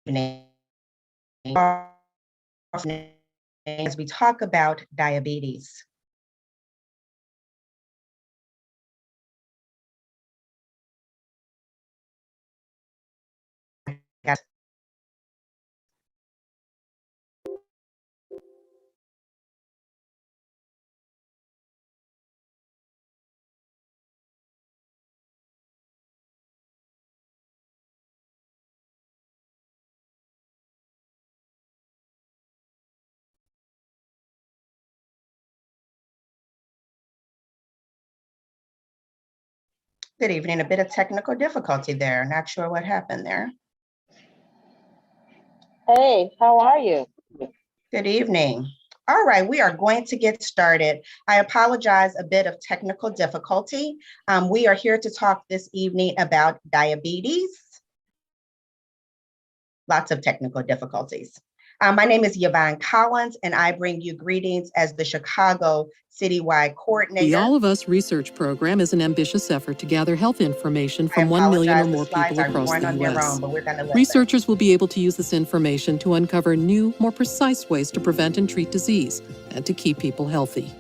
evening as we talk about diabetes. Good evening. A bit of technical difficulty there. Not sure what happened there. Hey, how are you? Good evening. All right, we are going to get started. I apologize, a bit of technical difficulty. We are here to talk this evening about diabetes. Lots of technical difficulties. My name is Yvonne Collins, and I bring you greetings as the Chicago citywide coordinator. The All of Us research program is an ambitious effort to gather health information from 1 million or more people across the U.S. Researchers will be able to use this information to uncover new, more precise ways to prevent and treat disease and to keep people healthy.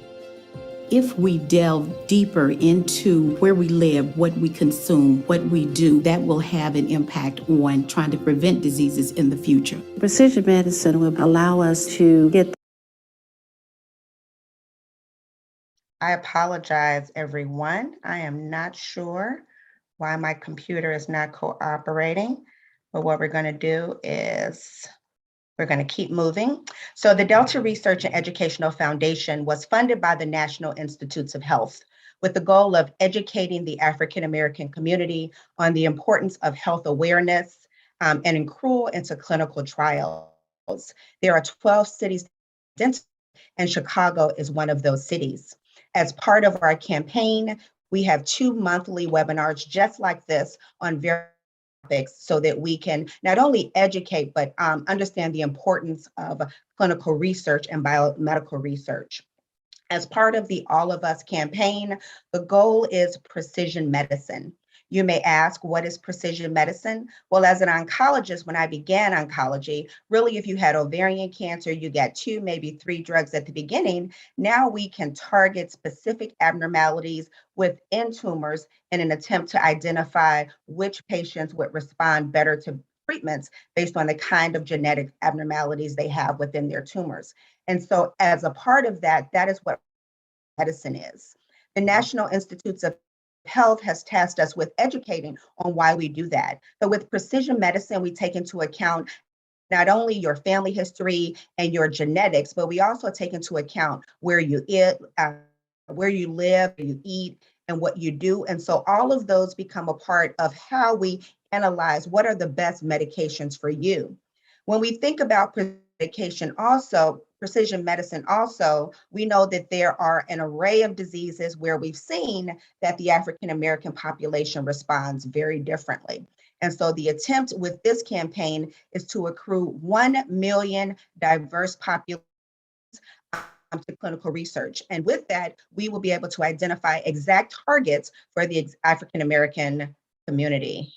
If we delve deeper into where we live, what we consume, what we do, that will have an impact on trying to prevent diseases in the future. Precision medicine will allow us to get. I apologize, everyone. I am not sure why my computer is not cooperating, but what we're going to do is we're going to keep moving. So the Delta Research and Educational Foundation was funded by the National Institutes of Health with the goal of educating the African American community on the importance of health awareness and accrual into clinical trials. There are 12 cities, and Chicago is one of those cities. As part of our campaign, we have 2 monthly webinars just like this on various topics so that we can not only educate, but understand the importance of clinical research and biomedical research. As part of the All of Us campaign, the goal is precision medicine. You may ask, what is precision medicine? Well, as an oncologist, when I began oncology, really, if you had ovarian cancer, you got 2, maybe 3 drugs at the beginning. Now we can target specific abnormalities within tumors in an attempt to identify which patients would respond better to treatments based on the kind of genetic abnormalities they have within their tumors. And so as a part of that, that is what medicine is. The National Institutes of Health has tasked us with educating on why we do that. But with precision medicine, we take into account not only your family history and your genetics, but we also take into account where you live, where you eat, and what you do. And so all of those become a part of how we analyze what are the best medications for you. When we think about medication also, precision medicine also, we know that there are an array of diseases where we've seen that the African American population responds very differently. And so the attempt with this campaign is to accrue 1 million diverse populations to clinical research. And with that, we will be able to identify exact targets for the African American community.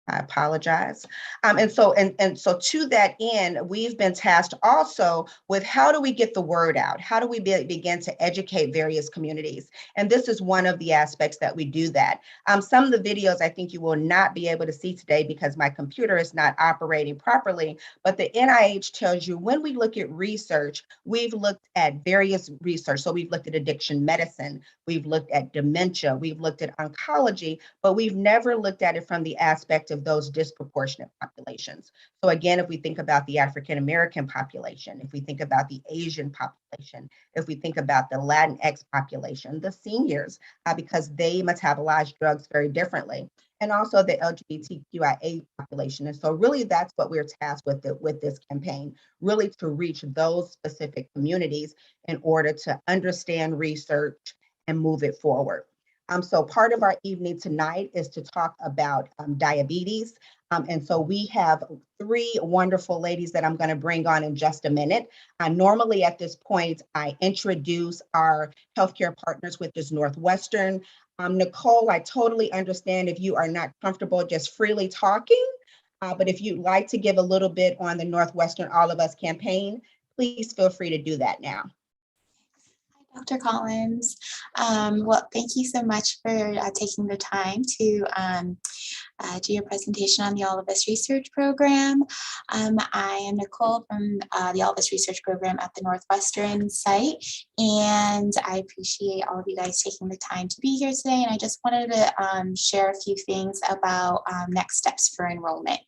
I apologize. And so to that end, we've been tasked also with how do we get the word out? How do we begin to educate various communities? And this is one of the aspects that we do that. Some of the videos I think you will not be able to see today because my computer is not operating properly, but the NIH tells you when we look at research, we've looked at various research. So we've looked at addiction medicine, we've looked at dementia, we've looked at oncology, but we've never looked at it from the aspect of those disproportionate populations. So again, if we think about the African American population, if we think about the Asian population, if we think about the Latinx population, the seniors, because they metabolize drugs very differently, and also the LGBTQIA population. And so really that's what we're tasked with this campaign, really to reach those specific communities in order to understand research and move it forward. So part of our evening tonight is to talk about diabetes. And so we have 3 wonderful ladies that I'm going to bring on in just a minute. Normally at this point, I introduce our healthcare partners, which is Northwestern. Nicole, I totally understand if you are not comfortable just freely talking. But if you'd like to give a little bit on the Northwestern All of Us campaign, please feel free to do that now. Dr. Collins. Well, thank you so much for taking the time to do your presentation on the All of Us Research Program. I am Nicole from the All of Us Research Program at the Northwestern site, and I appreciate all of you guys taking the time to be here today. And I just wanted to share a few things about next steps for enrollment.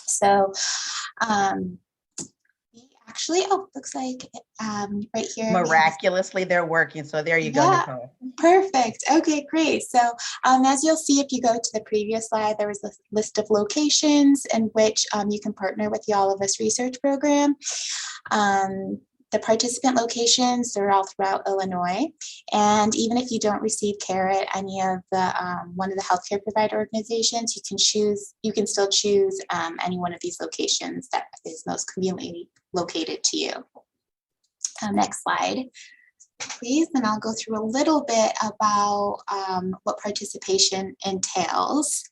So, actually, looks like right here. Miraculously, they're working. So there you go, Nicole. Perfect. Okay, great. So as you'll see, if you go to the previous slide, there was a list of locations in which you can partner with the All of Us Research Program. The participant locations, they're all throughout Illinois. And even if you don't receive care at any of the one of the healthcare provider organizations, you can still choose any one of these locations that is most conveniently located to you. Next slide, please. And I'll go through a little bit about what participation entails.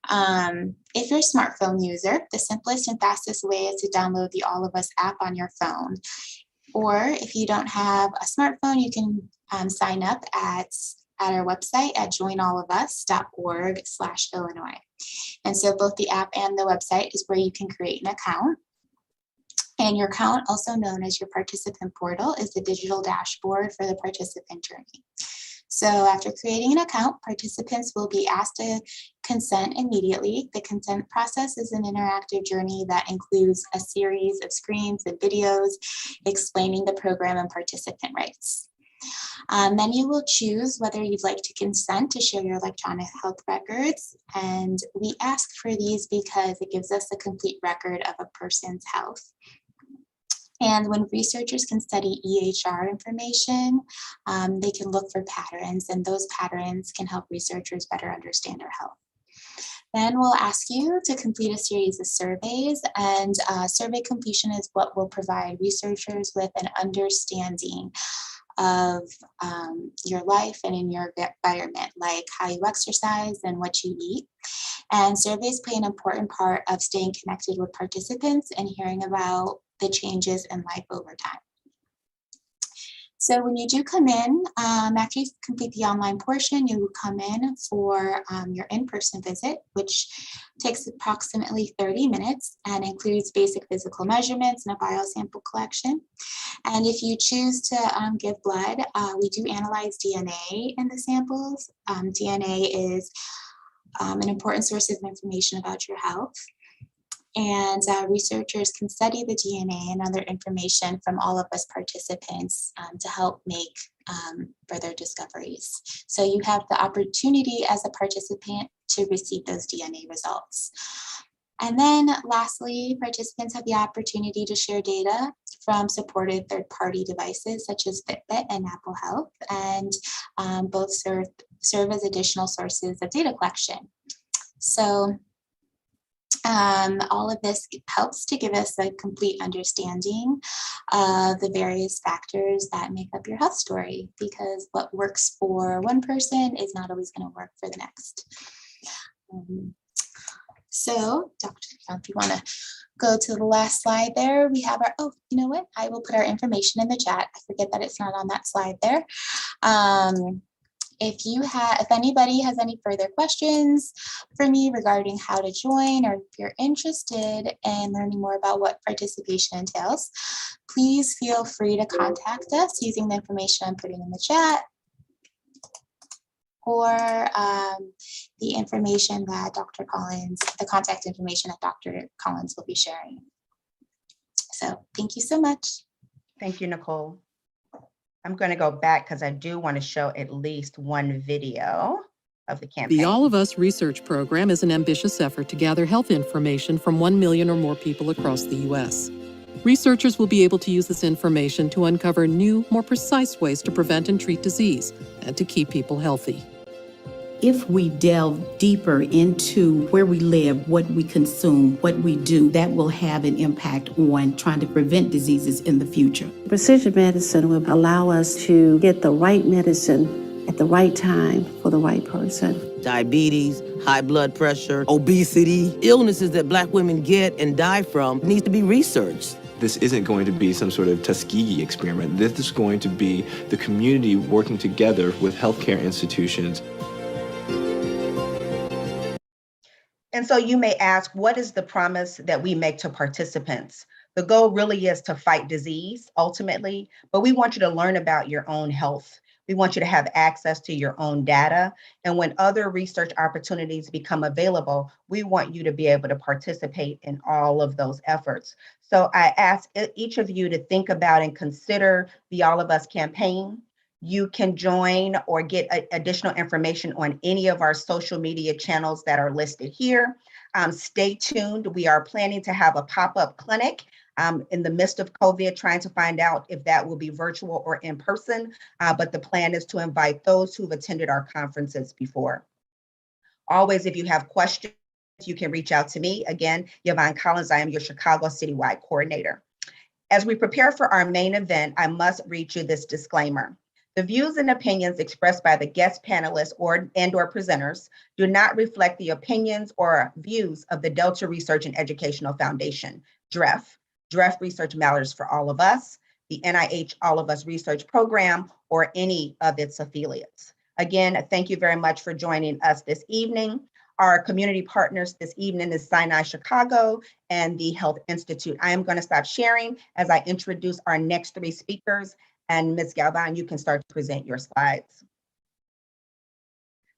If you're a smartphone user, the simplest and fastest way is to download the All of Us app on your phone. Or if you don't have a smartphone, you can sign up at our website at joinallofus.org/Illinois. And so both the app and the website is where you can create an account. And your account, also known as your participant portal, is the digital dashboard for the participant journey. So after creating an account, participants will be asked to consent immediately. The consent process is an interactive journey that includes a series of screens and videos explaining the program and participant rights. Then you will choose whether you'd like to consent to share your electronic health records. And we ask for these because it gives us a complete record of a person's health. And when researchers can study EHR information, they can look for patterns, and those patterns can help researchers better understand our health. Then we'll ask you to complete a series of surveys, and survey completion is what will provide researchers with an understanding of your life and in your environment, like how you exercise and what you eat. And surveys play an important part of staying connected with participants and hearing about the changes in life over time. So when you do come in, after you complete the online portion, you will come in for your in-person visit, which takes approximately 30 minutes and includes basic physical measurements and a biosample collection. And if you choose to give blood, we do analyze DNA in the samples. DNA is an important source of information about your health. And researchers can study the DNA and other information from all of us participants to help make further discoveries. So you have the opportunity as a participant to receive those DNA results. And then lastly, participants have the opportunity to share data from supported third-party devices such as Fitbit and Apple Health, and both serve as additional sources of data collection. So all of this helps to give us a complete understanding of the various factors that make up your health story, because what works for one person is not always going to work for the next. So, Dr. if you want to go to the last slide there, we have our, you know what? I will put our information in the chat. I forget that it's not on that slide there. If anybody has any further questions for me regarding how to join, or if you're interested in learning more about what participation entails, please feel free to contact us using the information I'm putting in the chat, or the information that Dr. Collins, the contact information that Dr. Collins will be sharing. So thank you so much. Thank you, Nicole. I'm going to go back because I do want to show at least one video of the campaign. The All of Us Research Program is an ambitious effort to gather health information from 1 million or more people across the U.S. Researchers will be able to use this information to uncover new, more precise ways to prevent and treat disease and to keep people healthy. If we delve deeper into where we live, what we consume, what we do, that will have an impact on trying to prevent diseases in the future. Precision medicine will allow us to get the right medicine at the right time for the right person. Diabetes, high blood pressure, obesity, illnesses that Black women get and die from needs to be researched. This isn't going to be some sort of Tuskegee experiment. This is going to be the community working together with healthcare institutions. And so you may ask, what is the promise that we make to participants? The goal really is to fight disease ultimately, but we want you to learn about your own health. We want you to have access to your own data. And when other research opportunities become available, we want you to be able to participate in all of those efforts. So I ask each of you to think about and consider the All of Us campaign. You can join or get additional information on any of our social media channels that are listed here. Stay tuned. We are planning to have a pop-up clinic in the midst of COVID, trying to find out if that will be virtual or in person. But the plan is to invite those who've attended our conferences before. Always, if you have questions, you can reach out to me. Again, Yvonne Collins, I am your Chicago Citywide Coordinator. As we prepare for our main event, I must read you this disclaimer. The views and opinions expressed by the guest panelists or presenters do not reflect the opinions or views of the Delta Research and Educational Foundation, DREF. DREF Research Matters for All of Us, the NIH All of Us Research Program, or any of its affiliates. Again, thank you very much for joining us this evening. Our community partners this evening is Sinai Chicago and the Health Institute. I am going to stop sharing as I introduce our next three speakers. And Ms. Galvan, you can start to present your slides.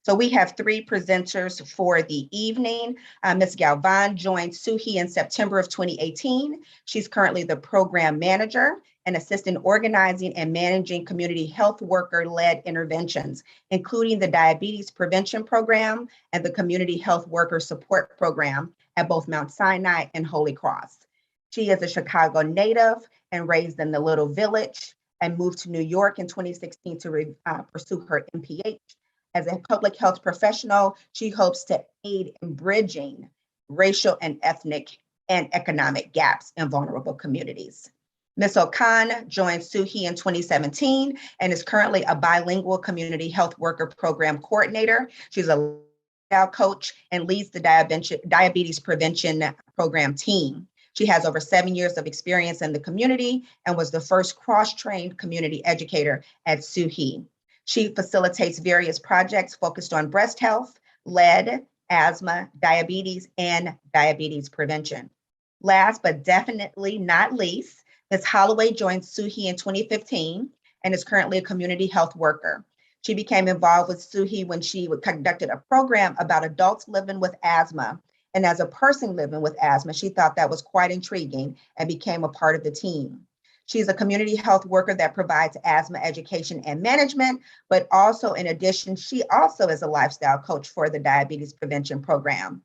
So we have three presenters for the evening. Ms. Galvan joined SUHI in September of 2018. She's currently the program manager and assistant organizing and managing community health worker-led interventions, including the Diabetes Prevention Program and the Community Health Worker Support Program at both Mount Sinai and Holy Cross. She is a Chicago native and raised in the Little Village, and moved to New York in 2016 to pursue her MPH. As a public health professional, she hopes to aid in bridging racial and ethnic and economic gaps in vulnerable communities. Ms. O'Khan joined SUHI in 2017 and is currently a bilingual community health worker program coordinator. She's a coach and leads the diabetes prevention program team. She has over 7 years of experience in the community and was the first cross-trained community educator at SUHI. She facilitates various projects focused on breast health, lead, asthma, diabetes, and diabetes prevention. Last but definitely not least, Ms. Holloway joined SUHI in 2015 and is currently a community health worker. She became involved with SUHI when she conducted a program about adults living with asthma. And as a person living with asthma, she thought that was quite intriguing and became a part of the team. She's a community health worker that provides asthma education and management, but also in addition, she also is a lifestyle coach for the diabetes prevention program.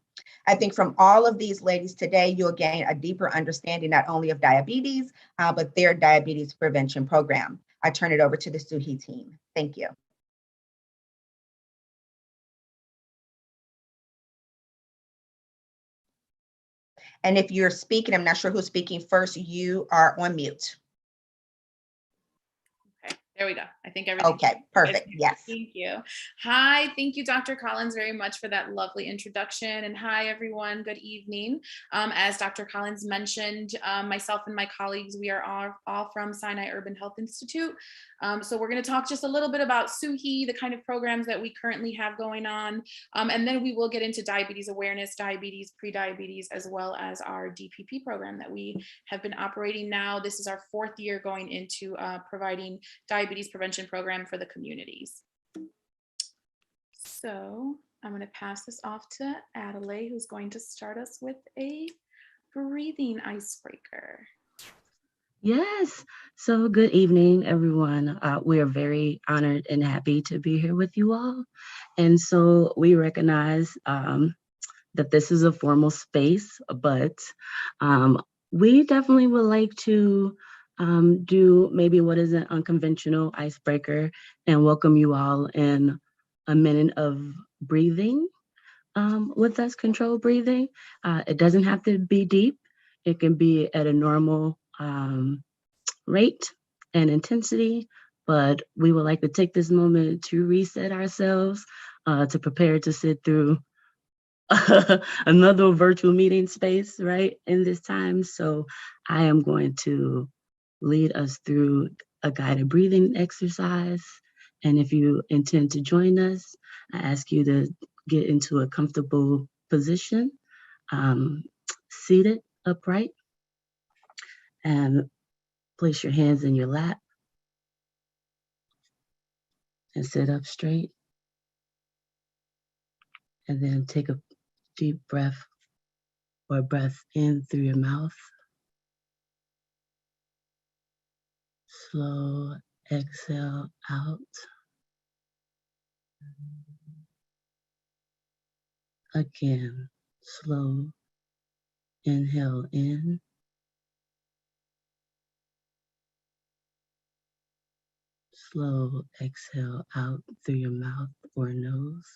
I think from all of these ladies today, you'll gain a deeper understanding not only of diabetes, but their diabetes prevention program. I turn it over to the SUHI team. Thank you. And if you're speaking, I'm not sure who's speaking first, you are on mute. Okay, there we go. I think everything. Okay, perfect, yes. Thank you. Hi, thank you, Dr. Collins, very much for that lovely introduction. And hi, everyone, good evening. As Dr. Collins mentioned, myself and my colleagues, we are all from Sinai Urban Health Institute. So we're going to talk just a little bit about SUHI, the kind of programs that we currently have going on, and then we will get into diabetes awareness, diabetes, pre-diabetes, as well as our DPP program that we have been operating now. This is our 4th year going into providing diabetes prevention program for the communities. So I'm going to pass this off to Adelaide, who's going to start us with a breathing icebreaker. Yes. So good evening, everyone. We are very honored and happy to be here with you all. And so we recognize that this is a formal space, but we definitely would like to do maybe what is an unconventional icebreaker and welcome you all in a minute of breathing with us, controlled breathing. It doesn't have to be deep. It can be at a normal rate and intensity, but we would like to take this moment to reset ourselves to prepare to sit through another virtual meeting space, right, in this time. So I am going to lead us through a guided breathing exercise. And if you intend to join us, I ask you to get into a comfortable position, seated upright, and place your hands in your lap and sit up straight. And then take a deep breath or breath in through your mouth. Slow exhale out. Again, slow inhale in. Slow exhale out through your mouth or nose.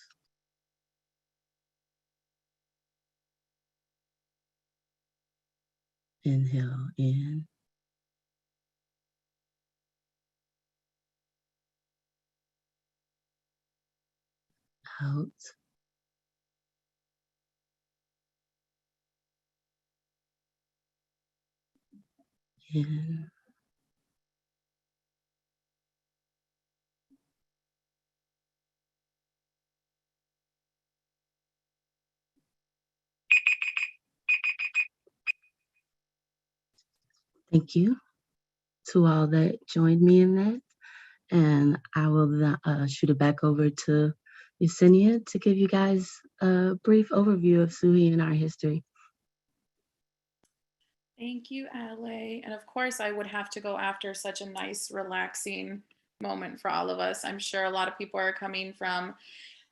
Inhale in. Out. In. Thank you to all that joined me in that. And I will shoot it back over to Yesenia to give you guys a brief overview of SUHI and our history. Thank you, Adelaide. And of course, I would have to go after such a nice, relaxing moment for all of us. I'm sure a lot of people are coming from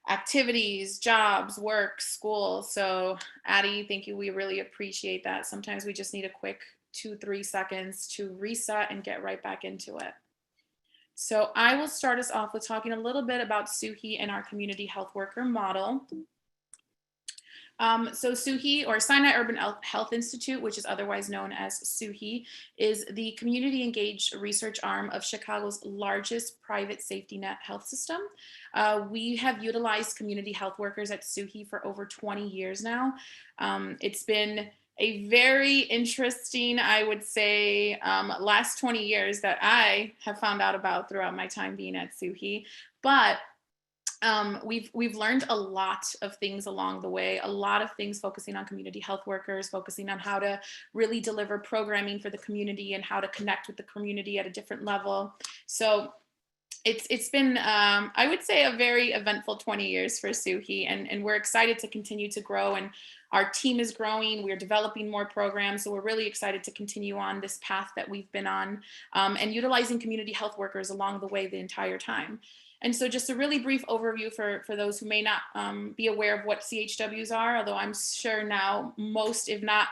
activities, jobs, work, school. So Addie, thank you. We really appreciate that. Sometimes we just need a quick 2-3 seconds to reset and get right back into it. So I will start us off with talking a little bit about SUHI and our community health worker model. So SUHI, or Sinai Urban Health Institute, which is otherwise known as SUHI, is the community engaged research arm of Chicago's largest private safety net health system. We have utilized community health workers at SUHI for over 20 years now. It's been a very interesting, I would say, last 20 years that I have found out about throughout my time being at SUHI. But we've learned a lot of things along the way, a lot of things focusing on community health workers, focusing on how to really deliver programming for the community and how to connect with the community at a different level. So it's been, I would say, a very eventful 20 years for SUHI, and we're excited to continue to grow, and our team is growing. We're developing more programs, so we're really excited to continue on this path that we've been on, and utilizing community health workers along the way the entire time. And so just a really brief overview for those who may not be aware of what CHWs are, although I'm sure now most, if not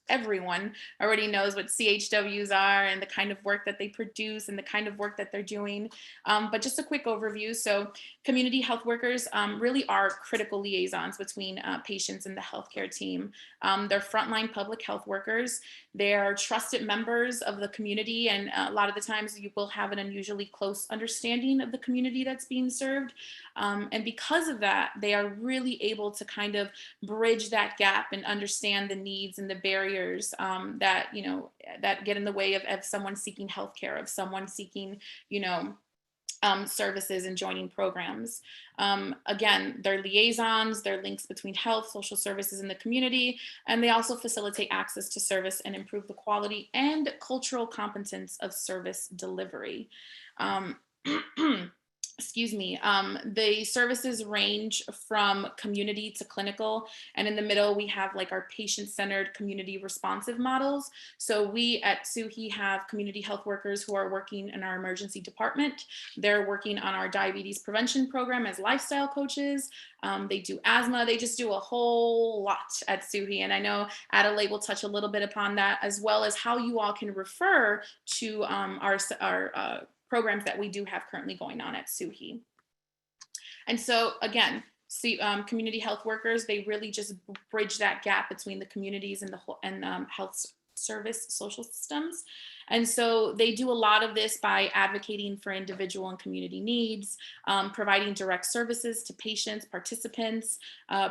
everyone, already knows what CHWs are and the kind of work that they produce and the kind of work that they're doing. But just a quick overview. So community health workers really are critical liaisons between patients and the healthcare team. They're frontline public health workers. They're trusted members of the community, and a lot of the times you will have an unusually close understanding of the community that's being served. And because of that, they are really able to kind of bridge that gap and understand the needs and the barriers that, that get in the way of someone seeking healthcare, of someone seeking, services and joining programs. Again, they're liaisons, they're links between health, social services, and the community, and they also facilitate access to service and improve the quality and cultural competence of service delivery. Excuse me, the services range from community to clinical, and in the middle we have like our patient-centered community responsive models. So we at SUHI have community health workers who are working in our emergency department. They're working on our diabetes prevention program as lifestyle coaches. They do asthma, they just do a whole lot at SUHI, and I know Adelaide will touch a little bit upon that, as well as how you all can refer to our programs that we do have currently going on at SUHI. And so again, community health workers, they really just bridge that gap between the communities and the health service social systems. And so they do a lot of this by advocating for individual and community needs, providing direct services to patients, participants,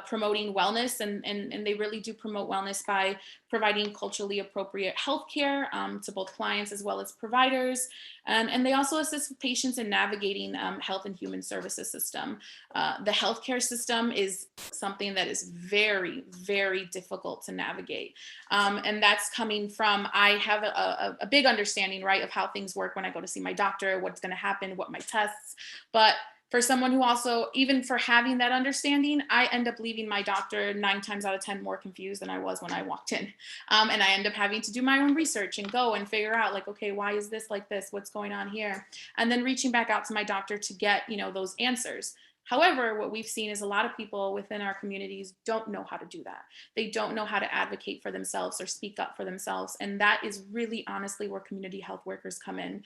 promoting wellness, and they really do promote wellness by providing culturally appropriate healthcare to both clients as well as providers. And they also assist patients in navigating health and human services system. The healthcare system is something that is very, very difficult to navigate. And that's coming from, I have a big understanding, right, of how things work when I go to see my doctor, what's going to happen, what my tests. But for someone who also, even for having that understanding, I end up leaving my doctor 9 times out of 10 more confused than I was when I walked in. And I end up having to do my own research and go and figure out, like, okay, why is this like this? What's going on here? And then reaching back out to my doctor to get, those answers. However, what we've seen is a lot of people within our communities don't know how to do that. They don't know how to advocate for themselves or speak up for themselves. And that is really honestly where community health workers come in.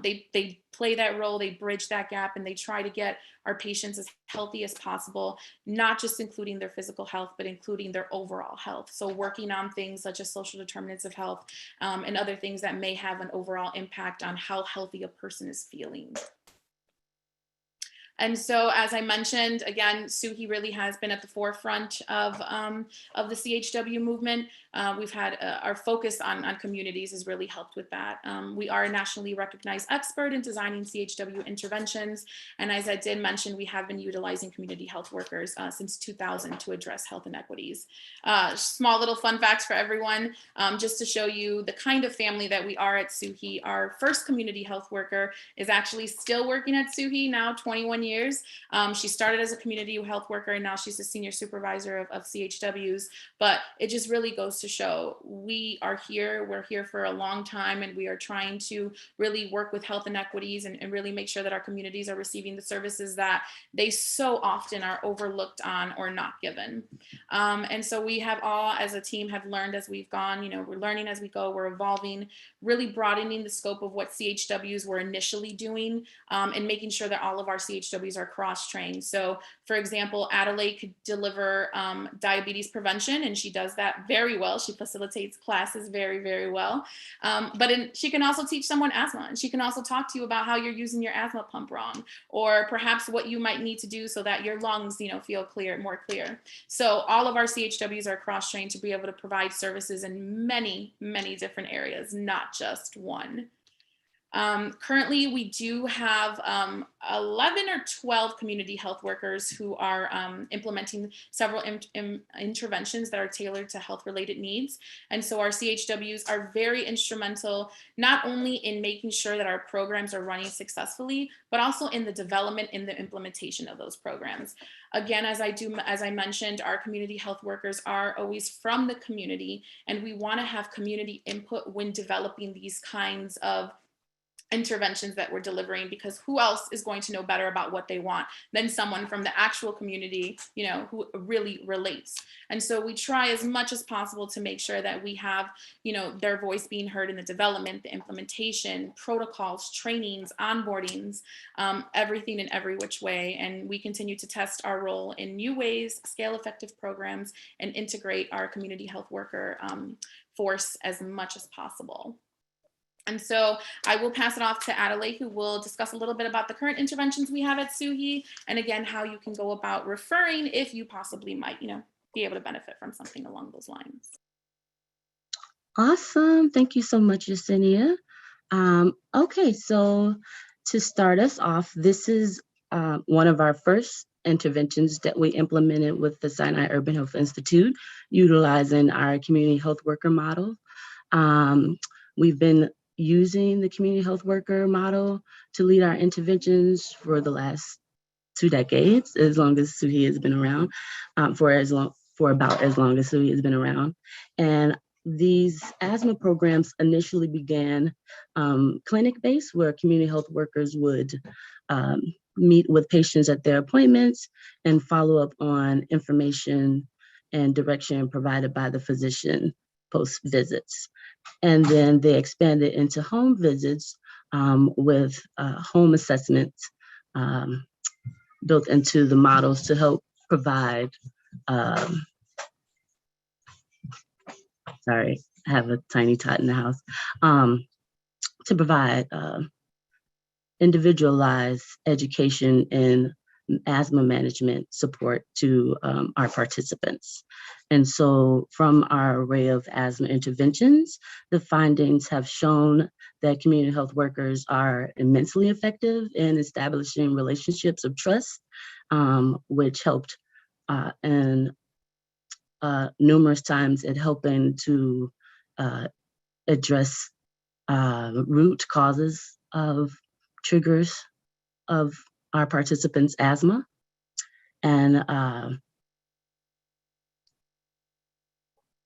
They play that role, they bridge that gap, and they try to get our patients as healthy as possible, not just including their physical health, but including their overall health. So working on things such as social determinants of health and other things that may have an overall impact on how healthy a person is feeling. And so, as I mentioned, again, SUHI really has been at the forefront of the CHW movement. We've had our focus on communities has really helped with that. We are a nationally recognized expert in designing CHW interventions. And as I did mention, we have been utilizing community health workers since 2000 to address health inequities. Small little fun facts for everyone, just to show you the kind of family that we are at SUHI. Our first community health worker is actually still working at SUHI now, 21 years. She started as a community health worker and now she's a senior supervisor of CHWs. But it just really goes to show we are here, we're here for a long time, and we are trying to really work with health inequities and really make sure that our communities are receiving the services that they so often are overlooked on or not given. And so we have all, as a team, have learned as we've gone, we're learning as we go, we're evolving, really broadening the scope of what CHWs were initially doing and making sure that all of our CHWs are cross-trained. So for example, Adelaide could deliver diabetes prevention, and she does that very well. She facilitates classes very, very well. She can also teach someone asthma, and she can also talk to you about how you're using your asthma pump wrong, or perhaps what you might need to do so that your lungs, feel clear, more clear. So all of our CHWs are cross-trained to be able to provide services in many, many different areas, not just one. Currently, we do have 11 or 12 community health workers who are implementing several interventions that are tailored to health-related needs. And so our CHWs are very instrumental, not only in making sure that our programs are running successfully, but also in the development and the implementation of those programs. Again, as I mentioned, our community health workers are always from the community, and we want to have community input when developing these kinds of interventions that we're delivering, because who else is going to know better about what they want than someone from the actual community, who really relates. And so we try as much as possible to make sure that we have, their voice being heard in the development, the implementation, protocols, trainings, onboardings, everything in every which way. And we continue to test our role in new ways, scale effective programs, and integrate our community health worker force as much as possible. And so I will pass it off to Adelaide, who will discuss a little bit about the current interventions we have at SUHI, and again, how you can go about referring if you possibly might, be able to benefit from something along those lines. Awesome. Thank you so much, Yesenia. Okay, so to start us off, this is one of our first interventions that we implemented with the Sinai Urban Health Institute, utilizing our community health worker model. We've been using the community health worker model to lead our interventions for the last 2 decades, as long as SUHI has been around, for about as long as SUHI has been around. And these asthma programs initially began clinic-based, where community health workers would meet with patients at their appointments and follow up on information and direction provided by the physician post visits. And then they expanded into home visits with home assessments built into the models to help provide, sorry, have a tiny tot in the house, to provide individualized education and asthma management support to our participants. And so from our array of asthma interventions, the findings have shown that community health workers are immensely effective in establishing relationships of trust, which helped in numerous times at helping to address root causes of triggers of our participants' asthma. And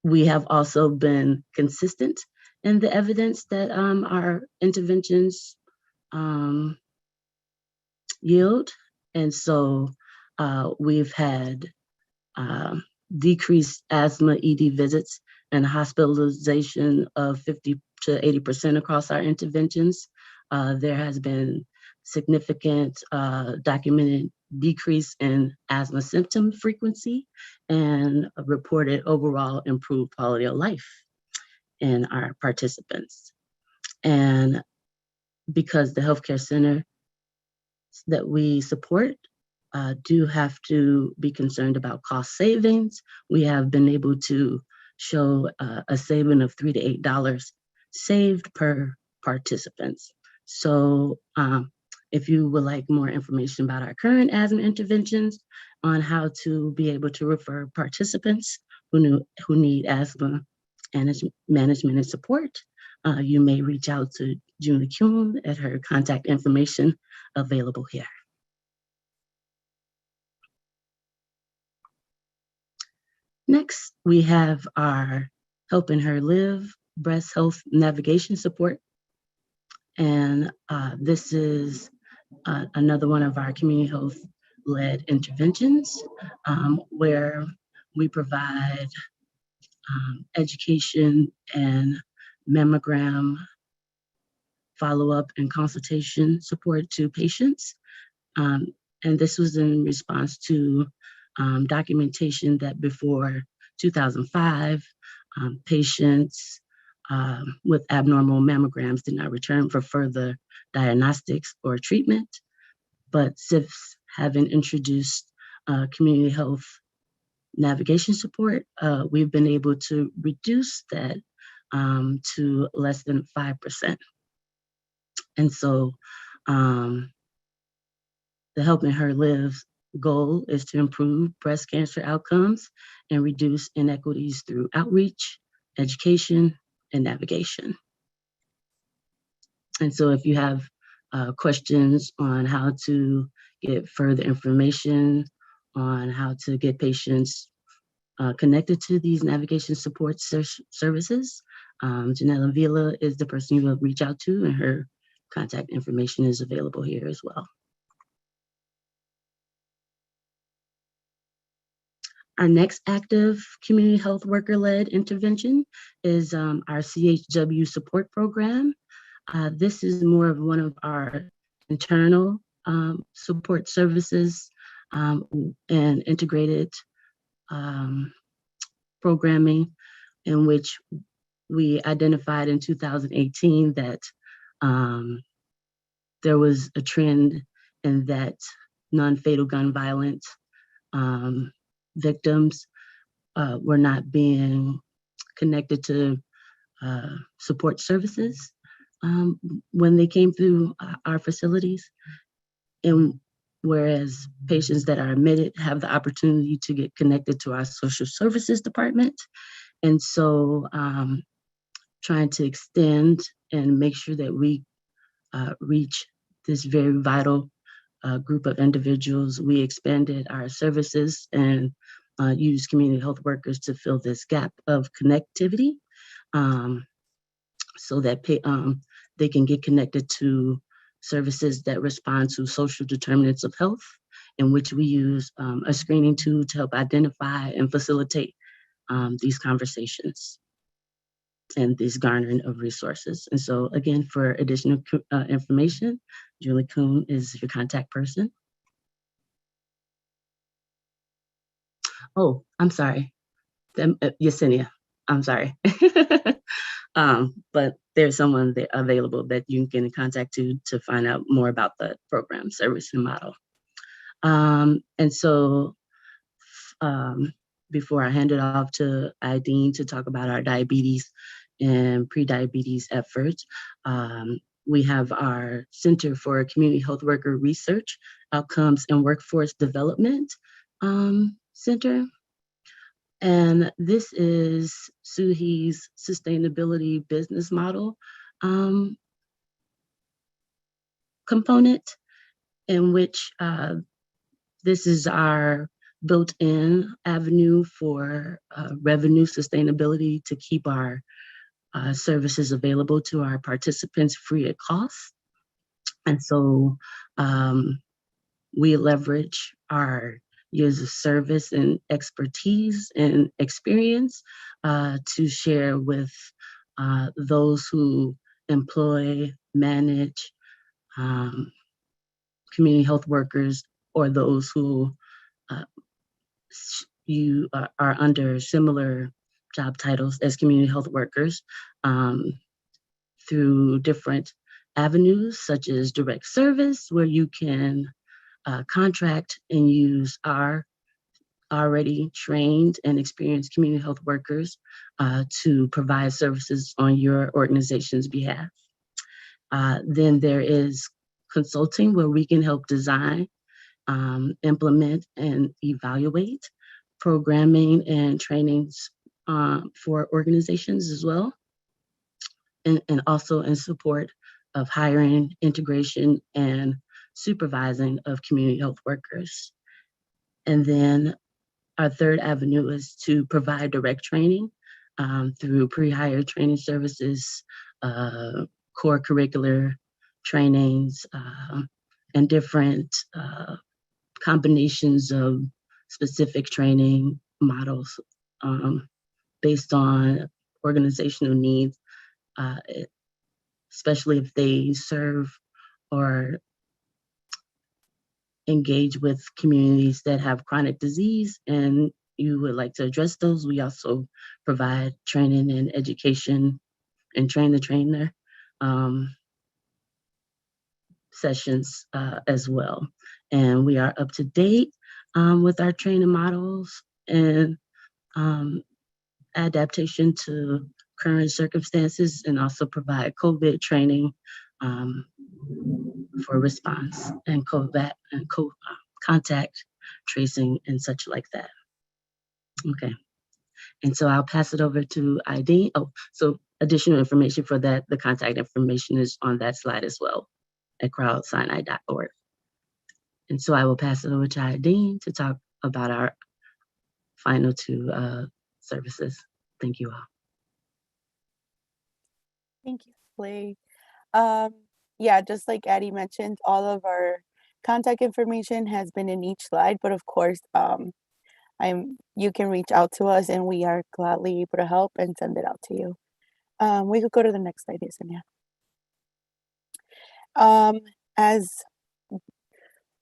we have also been consistent in the evidence that our interventions yield. And so we've had decreased asthma ED visits and hospitalization of 50 to 80% across our interventions. There has been significant documented decrease in asthma symptom frequency and a reported overall improved quality of life in our participants. And because the healthcare center that we support do have to be concerned about cost savings, we have been able to show a saving of $3 to $8 saved per participants. So if you would like more information about our current asthma interventions on how to be able to refer participants who need asthma management and support, you may reach out to Julie Kuhn at her contact information available here. Next, we have our Helping Her Live breast health navigation support. And this is another one of our community health led interventions where we provide education and mammogram follow-up and consultation support to patients. And this was in response to documentation that before 2005, patients with abnormal mammograms did not return for further diagnostics or treatment. But SIFs having introduced community health navigation support, we've been able to reduce that to less than 5%. And so the Helping Her Live goal is to improve breast cancer outcomes and reduce inequities through outreach, education, and navigation. And so if you have questions on how to get further information on how to get patients connected to these navigation support services, Janella Vila is the person you will reach out to, and her contact information is available here as well. Our next active community health worker-led intervention is our CHW support program. This is more of one of our internal support services and integrated programming, in which we identified in 2018 that there was a trend in that non-fatal gun violence victims were not being connected to support services when they came through our facilities. And whereas patients that are admitted have the opportunity to get connected to our social services department. And so trying to extend and make sure that we reach this very vital group of individuals, we expanded our services and used community health workers to fill this gap of connectivity so that they can get connected to services that respond to social determinants of health, in which we use a screening tool to help identify and facilitate these conversations and this garnering of resources. And so again, for additional information, Julie Kuhn is your contact person. Oh, I'm sorry. Yesenia, I'm sorry. But there's someone there available that you can contact to find out more about the program, service, and model. And so before I hand it off to Ideen to talk about our diabetes and pre-diabetes efforts, we have our Center for Community Health Worker Research, Outcomes, and Workforce Development Center. And this is SUHI's sustainability business model component, in which this is our built-in avenue for revenue sustainability to keep our services available to our participants free of cost. And so we leverage our years of service and expertise and experience to share with those who employ, manage community health workers, or those who you are under similar job titles as community health workers through different avenues, such as direct service, where you can contract and use our already trained and experienced community health workers to provide services on your organization's behalf. Then there is consulting, where we can help design, implement, and evaluate programming and trainings for organizations as well. And also in support of hiring, integration, and supervising of community health workers. And then our third avenue is to provide direct training through pre-hire training services, core curricular trainings, and different combinations of specific training models based on organizational needs, especially if they serve or engage with communities that have chronic disease and you would like to address those. We also provide training and education and train the trainer sessions as well. And we are up to date with our training models and adaptation to current circumstances, and also provide COVID training for response and COVID and contact tracing and such like that. Okay. And so I'll pass it over to Ideen. Oh, so additional information for that, the contact information is on that slide as well at crowdsinai.org. And so I will pass it over to Ideen to talk about our final two services. Thank you all. Thank you, Lee. Yeah, just like Addie mentioned, all of our contact information has been in each slide, but of course, you can reach out to us and we are gladly able to help and send it out to you. We could go to the next slide, Yesenia. As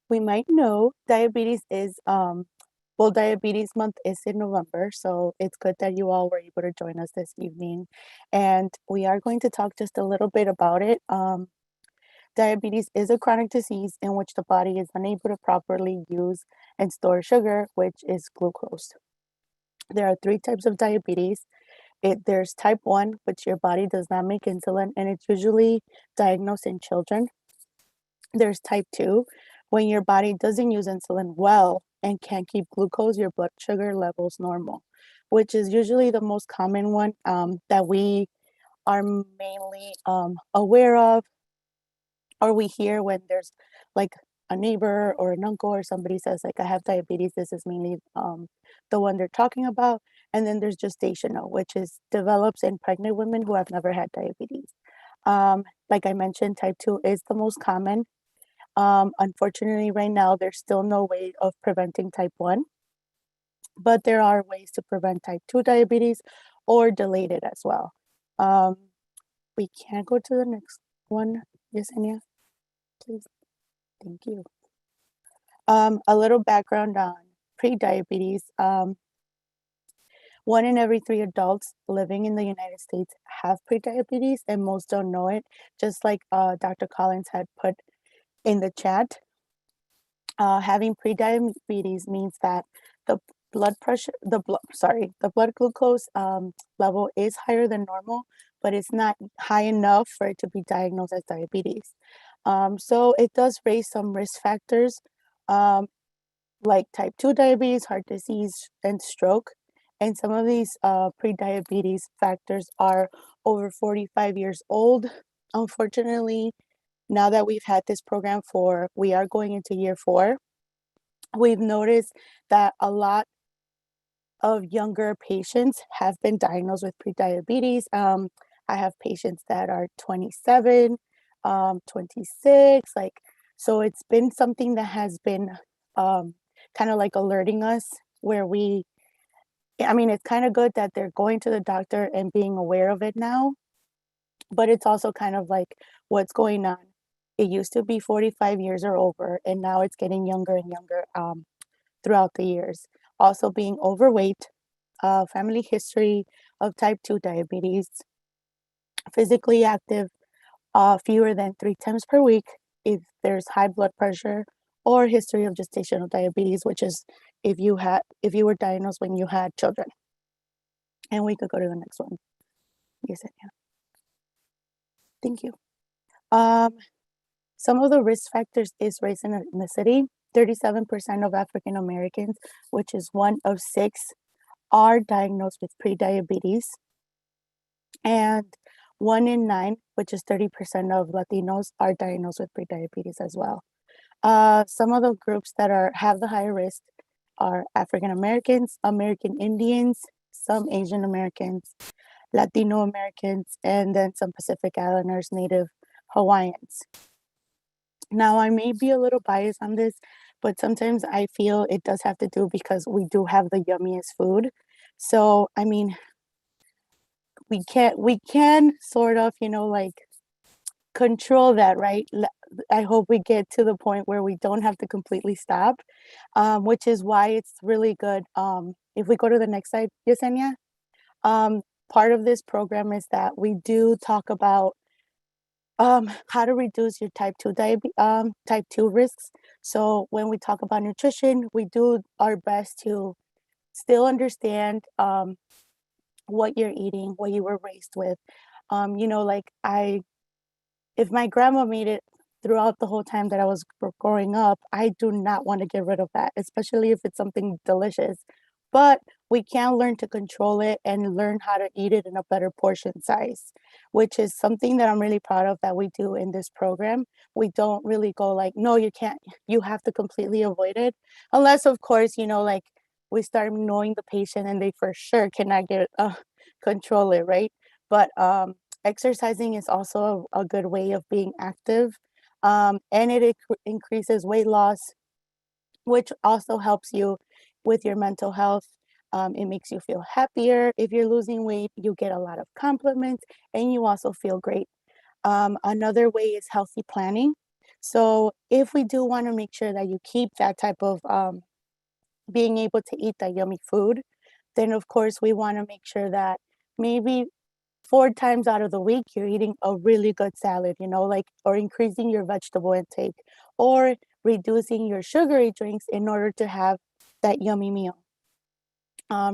we might know, diabetes is, well, Diabetes Month is in November, so it's good that you all were able to join us this evening. And we are going to talk just a little bit about it. Diabetes is a chronic disease in which the body is unable to properly use and store sugar, which is glucose. There are three types of diabetes. There's type 1, which your body does not make insulin, and it's usually diagnosed in children. There's type 2, when your body doesn't use insulin well and can't keep glucose, your blood sugar levels normal, which is usually the most common one that we are mainly aware of, or we hear when there's like a neighbor or an uncle or somebody says like, I have diabetes. This is mainly the one they're talking about. And then there's gestational, which develops in pregnant women who have never had diabetes. Like I mentioned, type 2 is the most common. Unfortunately, right now, there's still no way of preventing type 1, but there are ways to prevent type 2 diabetes or delay it as well. We can go to the next one, Yesenia, please. Thank you. A little background on pre-diabetes. 1 in every 3 adults living in the United States have prediabetes, and most don't know it, just like Dr. Collins had put in the chat. Having prediabetes means that the the blood glucose level is higher than normal, but it's not high enough for it to be diagnosed as diabetes. So it does raise some risk factors, um, like type 2 diabetes, heart disease, and stroke. And some of these prediabetes factors are over 45 years old. Unfortunately, now that we've had this program we are going into year 4, we've noticed that a lot of younger patients have been diagnosed with prediabetes. I have patients that are 27, 26, like, so it's been something that has been kind of like alerting us where I mean, it's kind of good that they're going to the doctor and being aware of it now, but it's also kind of like what's going on. It used to be 45 years or over, and now it's getting younger and younger throughout the years. Also, being overweight, family history of type 2 diabetes, physically active fewer than 3 times per week, if there's high blood pressure, or history of gestational diabetes, which is if you were diagnosed when you had children. And we could go to the next one. Yes, yeah. Thank you. Some of the risk factors is race and ethnicity. 37% of African Americans, which is 1 of 6, are diagnosed with prediabetes. And 1 in 9, which is 30% of Latinos, are diagnosed with prediabetes as well. Some of the groups that have the higher risk are African Americans, American Indians, some Asian Americans, Latino Americans, and then some Pacific Islanders, Native Hawaiians. Now, I may be a little biased on this, but sometimes I feel it does have to do because we do have the yummiest food. So, I mean, we can sort of, like, control that, right? I hope we get to the point where we don't have to completely stop, which is why it's really good. If we go to the next slide, Yesenia, part of this program is that we do talk about how to reduce your type 2 risks. So when we talk about nutrition, we do our best to still understand what you're eating, what you were raised with. Like if my grandma made it throughout the whole time that I was growing up, I do not want to get rid of that, especially if it's something delicious. But we can learn to control it and learn how to eat it in a better portion size, which is something that I'm really proud of that we do in this program. We don't really go like, no, you can't, you have to completely avoid it. Unless, of course, like we start knowing the patient and they for sure cannot control it, right? But exercising is also a good way of being active, and it increases weight loss, which also helps you with your mental health. It makes you feel happier. If you're losing weight, you get a lot of compliments and you also feel great. Another way is healthy planning. So if we do want to make sure that you keep that type of being able to eat that yummy food, then of course we want to make sure that maybe 4 times out of the week, you're eating a really good salad, like, or increasing your vegetable intake, or reducing your sugary drinks in order to have that yummy meal.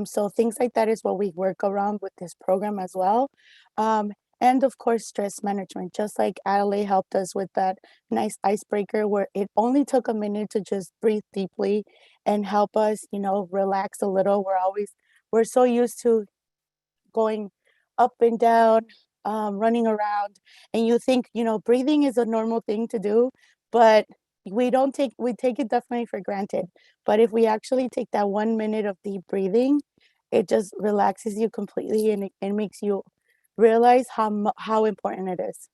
So things like that is what we work around with this program as well. And of course, stress management, just like Adelaide helped us with that nice icebreaker where it only took a minute to just breathe deeply and help us, relax a little. We're so used to going up and down, running around, and you think, breathing is a normal thing to do, but we take it definitely for granted. But if we actually take that 1 minute of deep breathing, it just relaxes you completely and it makes you realize how important it is.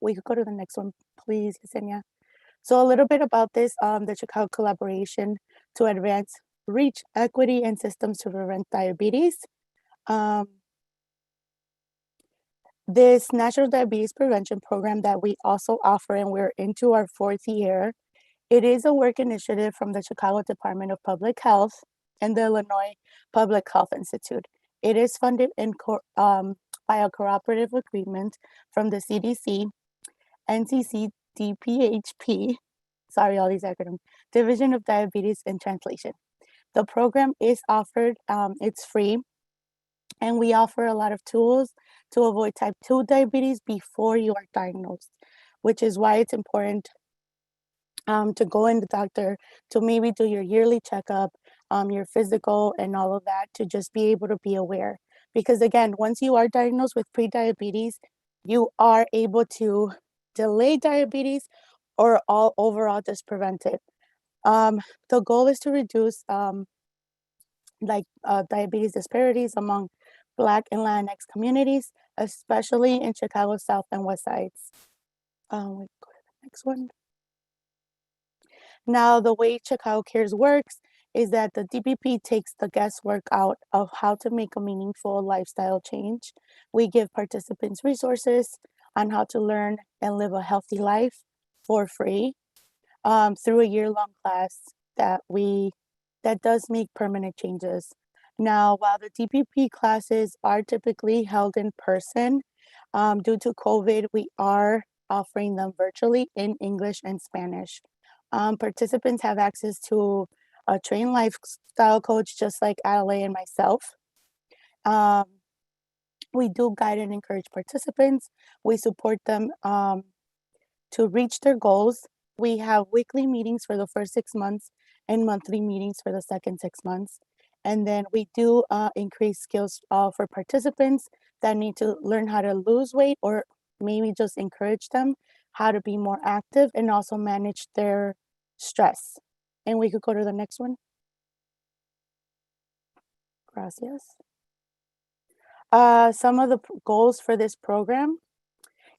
We could go to the next one, please, Yesenia. So a little bit about this, the Chicago collaboration to advance reach, equity, and systems to prevent diabetes. This National Diabetes Prevention Program that we also offer, and we're into our 4th year, it is a work initiative from the Chicago Department of Public Health and the Illinois Public Health Institute. It is funded by a cooperative agreement from the CDC, NCC, DPHP, sorry, all these acronyms, Division of Diabetes and Translation. The program is offered, it's free, and we offer a lot of tools to avoid type 2 diabetes before you are diagnosed, which is why it's important to go in the doctor, to maybe do your yearly checkup, your physical and all of that, to just be able to be aware. Because again, once you are diagnosed with prediabetes, you are able to delay diabetes or all overall just prevent it. The goal is to reduce diabetes disparities among Black and Latinx communities, especially in Chicago South and West Sides. We go to the next one. Now, the way Chicago Cares works is that the DPP takes the guesswork out of how to make a meaningful lifestyle change. We give participants resources on how to learn and live a healthy life for free through a year-long class that does make permanent changes. Now, while the DPP classes are typically held in person, due to COVID, we are offering them virtually in English and Spanish. Participants have access to a trained lifestyle coach, just like Adelaide and myself. We do guide and encourage participants. We support them to reach their goals. We have weekly meetings for the first 6 months and monthly meetings for the second 6 months. And then we do increase skills for participants that need to learn how to lose weight, or maybe just encourage them how to be more active and also manage their stress. And we could go to the next one. Gracias. Some of the goals for this program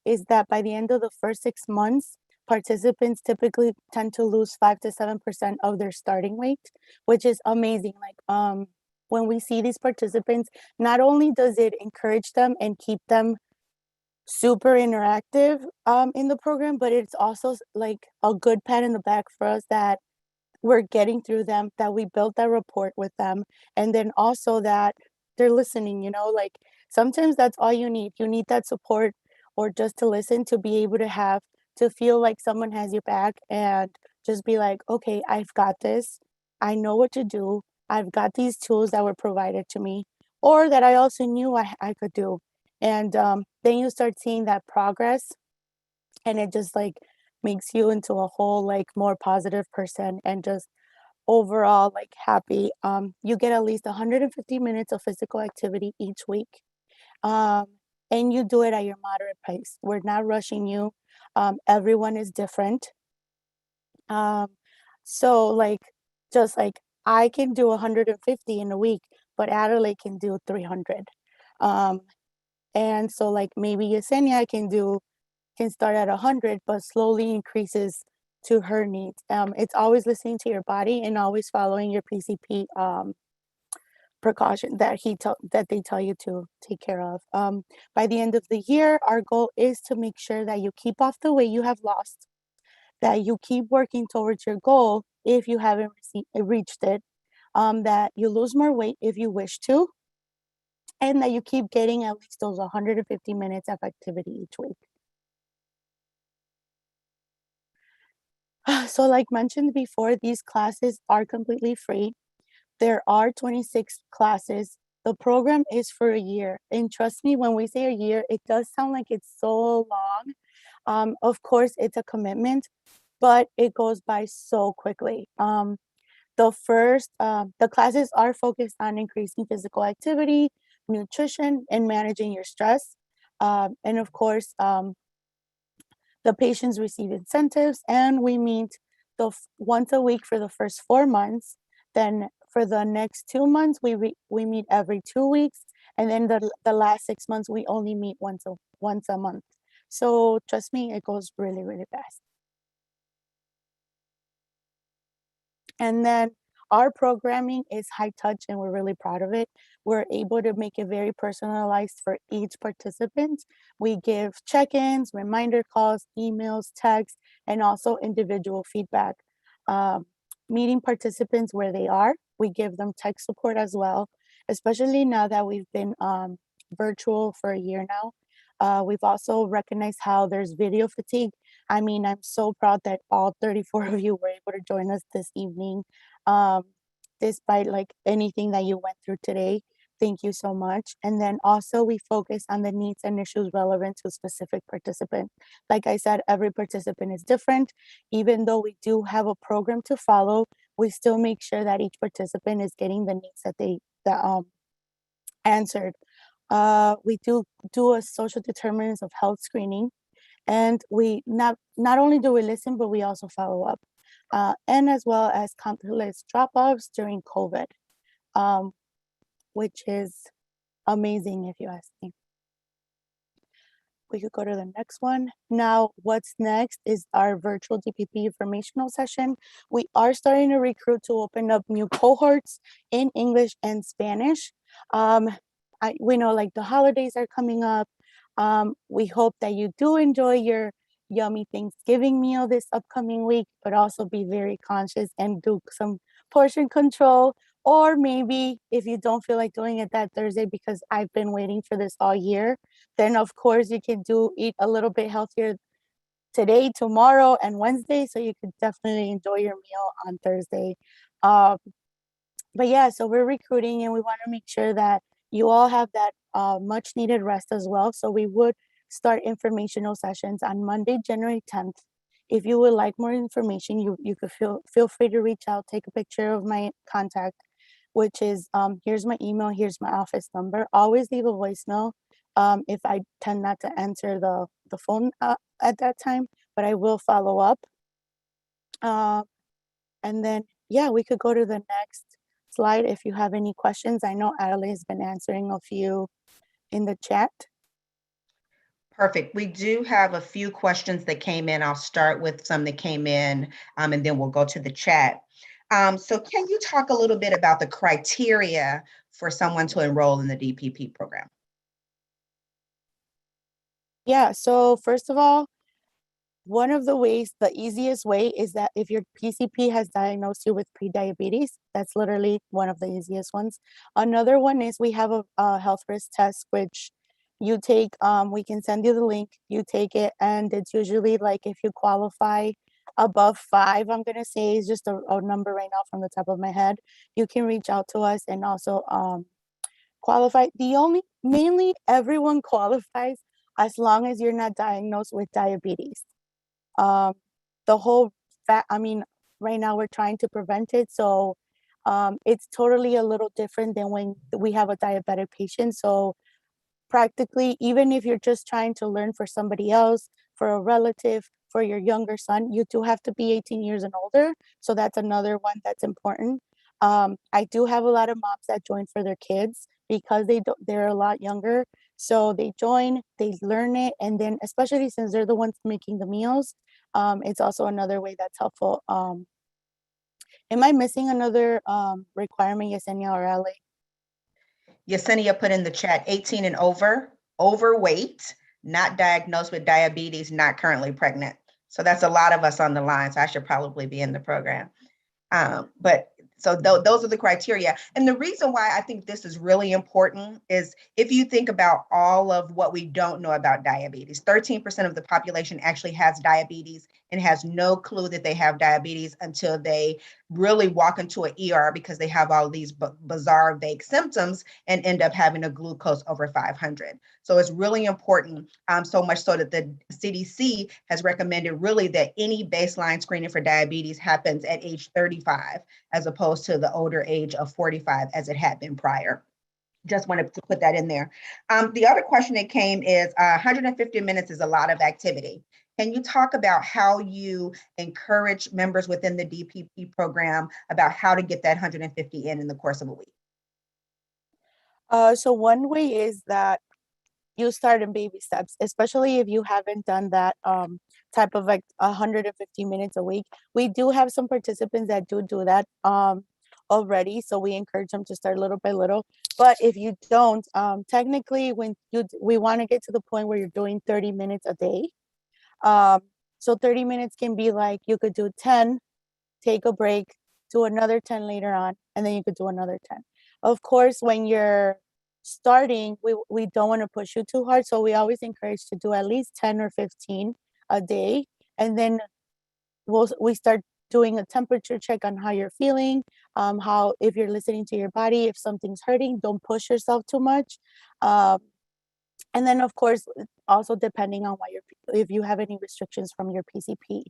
is that by the end of the first 6 months, participants typically tend to lose 5 to 7% of their starting weight, which is amazing. Like when we see these participants, not only does it encourage them and keep them super interactive in the program, but it's also like a good pat in the back for us that we're getting through them, that we built that rapport with them, and then also that they're listening, like sometimes that's all you need. You need that support or just to listen, to be able to feel like someone has your back and just be like, okay, I've got this. I know what to do. I've got these tools that were provided to me, or that I also knew I could do. And then you start seeing that progress, and it just like makes you into a whole like more positive person and just overall like happy. You get at least 150 minutes of physical activity each week. And you do it at your moderate pace. We're not rushing you. Everyone is different. So like, just like I can do 150 in a week, but Adelaide can do 300. And so like maybe Yesenia can start at 100, but slowly increases to her needs. It's always listening to your body and always following your PCP precaution that they tell you to take care of. By the end of the year, our goal is to make sure that you keep off the weight you have lost, that you keep working towards your goal if you haven't reached it, that you lose more weight if you wish to, and that you keep getting at least those 150 minutes of activity each week. So like mentioned before, these classes are completely free. There are 26 classes. The program is for a year. And trust me, when we say a year, it does sound like it's so long. Of course, it's a commitment, but it goes by so quickly. The classes are focused on increasing physical activity, nutrition, and managing your stress. And of course, the patients receive incentives, and we meet once a week for the first 4 months. Then for the next 2 months, we meet every 2 weeks. And then the last 6 months, we only meet once a month. So trust me, it goes really, really fast. And then our programming is high touch, and we're really proud of it. We're able to make it very personalized for each participant. We give check-ins, reminder calls, emails, texts, and also individual feedback. Meeting participants where they are, We give them tech support as well, especially now that we've been virtual for a year now. We've also recognized how there's video fatigue. I mean, I'm so proud that all 34 of you were able to join us this evening, despite like anything that you went through today. Thank you so much. And then also we focus on the needs and issues relevant to specific participant. Like I said, every participant is different. Even though we do have a program to follow, we still make sure that each participant is getting the needs that they answered. We do a social determinants of health screening, and we not only do we listen, but we also follow up, and as well as countless drop-offs during COVID, which is amazing if you ask me. We could go to the next one. Now, what's next is our virtual DPP informational session. We are starting to recruit to open up new cohorts in English and Spanish. We know like the holidays are coming up. We hope that you do enjoy your yummy Thanksgiving meal this upcoming week, but also be very conscious and do some portion control. Or maybe if you don't feel like doing it that Thursday, because I've been waiting for this all year, then of course you can eat a little bit healthier today, tomorrow, and Wednesday. So you could definitely enjoy your meal on Thursday. But yeah, so we're recruiting and we want to make sure that you all have that much needed rest as well. So we would start informational sessions on Monday, January 10th. If you would like more information, you could feel free to reach out, take a picture of my contact, which is, here's my email, here's my office number. Always leave a voicemail if I tend not to answer the phone at that time, but I will follow up. And then, yeah, we could go to the next slide if you have any questions. I know Adelaide has been answering a few in the chat. Perfect. We do have a few questions that came in. I'll start with some that came in, and then we'll go to the chat. So can you talk a little bit about the criteria for someone to enroll in the DPP program? Yeah, so first of all, one of the ways, the easiest way is that if your PCP has diagnosed you with prediabetes, that's literally one of the easiest ones. Another one is we have a health risk test, which you take, we can send you the link, you take it, and it's usually like if you qualify above 5, I'm gonna say is just a number right now from the top of my head, you can reach out to us and also qualify. Mainly everyone qualifies as long as you're not diagnosed with diabetes. The whole right now we're trying to prevent it. So it's totally a little different than when we have a diabetic patient. So practically, even if you're just trying to learn for somebody else, for a relative, for your younger son, you do have to be 18 years and older. So that's another one that's important. I do have a lot of moms that join for their kids because they're a lot younger. So they join, they learn it, and then especially since they're the ones making the meals, it's also another way that's helpful. Am I missing another requirement, Yesenia or Ale? Yesenia put in the chat 18 and over, overweight, not diagnosed with diabetes, not currently pregnant. So that's a lot of us on the line. So I should probably be in the program. So those are the criteria. And the reason why I think this is really important is if you think about all of what we don't know about diabetes, 13% of the population actually has diabetes and has no clue that they have diabetes until they really walk into an ER because they have all these bizarre, vague symptoms and end up having a glucose over 500. So it's really important, so much so that the CDC has recommended really that any baseline screening for diabetes happens at age 35, as opposed to the older age of 45 as it had been prior. Just wanted to put that in there. The other question that came is 150 minutes is a lot of activity. Can you talk about how you encourage members within the DPP program about how to get that 150 in the course of a week? So one way is that you start in baby steps, especially if you haven't done that type of like 150 minutes a week. We do have some participants that do that already, so we encourage them to start little by little. But if you don't, technically, we want to get to the point where you're doing 30 minutes a day. So 30 minutes can be like you could do 10, take a break, do another 10 later on, and then you could do another 10. Of course, when you're starting, we don't want to push you too hard. So we always encourage to do at least 10 or 15 a day. And then we start doing a temperature check on how you're feeling, how, if you're listening to your body, if something's hurting, don't push yourself too much. And then of course, also depending on what if you have any restrictions from your PCP.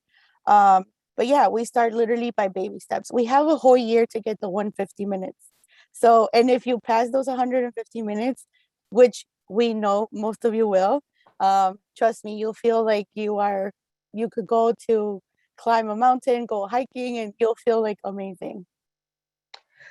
But yeah, we start literally by baby steps. We have a whole year to get the 150 minutes. So, and if you pass those 150 minutes, which we know most of you will, trust me, you'll feel like you could go to climb a mountain, go hiking, and you'll feel like amazing.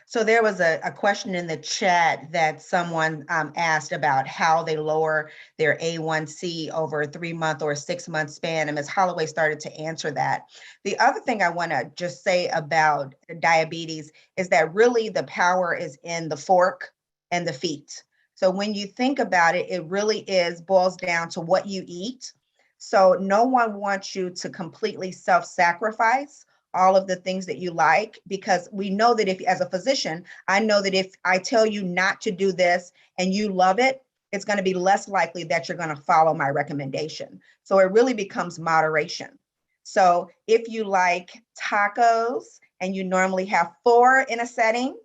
So there was a question in the chat that someone asked about how they lower their A1C over a 3-month or 6-month span, and Ms. Holloway started to answer that. The other thing I want to just say about diabetes is that really the power is in the fork and the feet. So when you think about it, it really boils down to what you eat. So no one wants you to completely self-sacrifice all of the things that you like, because we know that if, as a physician, I know that if I tell you not to do this and you love it, it's going to be less likely that you're going to follow my recommendation. So it really becomes moderation. So if you like tacos and you normally have 4 in a setting,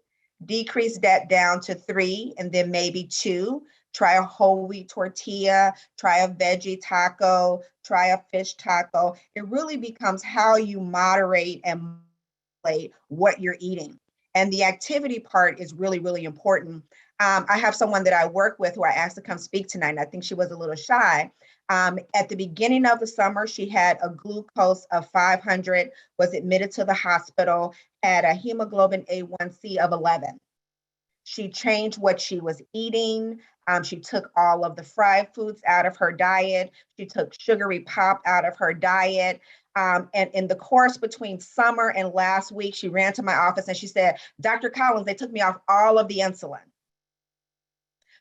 decrease that down to 3 and then maybe 2. Try a whole wheat tortilla, try a veggie taco, try a fish taco. It really becomes how you moderate and modulate what you're eating. And the activity part is really, really important. I have someone that I work with who I asked to come speak tonight, and I think she was a little shy. At the beginning of the summer, she had a glucose of 500, was admitted to the hospital, had a hemoglobin A1C of 11. She changed what she was eating. She took all of the fried foods out of her diet. She took sugary pop out of her diet. And in the course between summer and last week, she ran to my office and she said, Dr. Collins, they took me off all of the insulin.